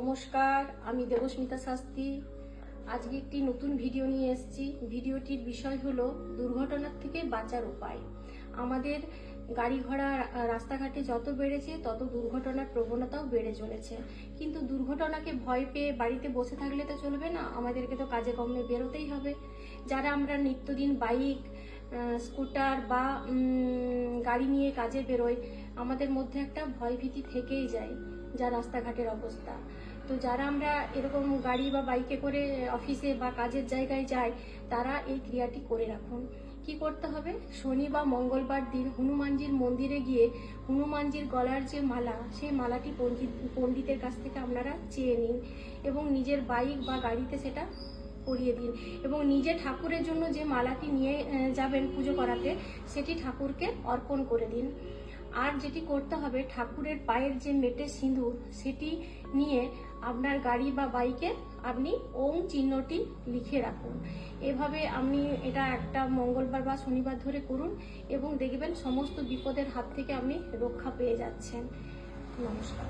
নমস্কার, আমি দেবস্মিতা শাস্ত্রী। আজকে একটি নতুন ভিডিও নিয়ে এসেছি। ভিডিওটির বিষয় হলো দুর্ঘটনার থেকে বাঁচার উপায়। আমাদের গাড়ি ঘোড়া রাস্তাঘাটে যত বেড়েছে তত দুর্ঘটনার প্রবণতাও বেড়ে চলেছে। কিন্তু দুর্ঘটনাকে ভয় পেয়ে বাড়িতে বসে থাকলে তো চলবে না, আমাদেরকে তো কাজে কর্মে বেরোতেই হবে। যারা আমরা নিত্যদিন বাইক, স্কুটার বা গাড়ি নিয়ে কাজে বেরোই, আমাদের মধ্যে একটা ভয়ভীতি থেকেই যায় যা রাস্তাঘাটের অবস্থা। তো যারা আমরা এরকম গাড়ি বা বাইকে করে অফিসে বা কাজের জায়গায় যাই, তারা এই ক্রিয়াটি করে রাখুন। কি করতে হবে? শনি বা মঙ্গলবার দিন হনুমানজির মন্দিরে গিয়ে হনুমানজির গলার যে মালা, সেই মালাটি পণ্ডিতের কাছ থেকে আপনারা চেয়ে নিন এবং নিজের বাইক বা গাড়িতে সেটা পরিয়ে দিন। এবং নিজে ঠাকুরের জন্য যে মালাটি নিয়ে যাবেন পুজো করাতে, সেটি ঠাকুরকে অর্পণ করে দিন। আর যেটি করতে হবে, ঠাকুরের পায়ের যে মেটে সিঁদুর, সেটি নিয়ে আপনার গাড়ি বা বাইকে আপনি ওম চিহ্নটি লিখে রাখুন। এভাবে আপনি এটা একটা মঙ্গলবার বা শনিবার ধরে করুন এবং দেখবেন সমস্ত বিপদের হাত থেকে আপনি রক্ষা পেয়ে যাচ্ছেন। নমস্কার।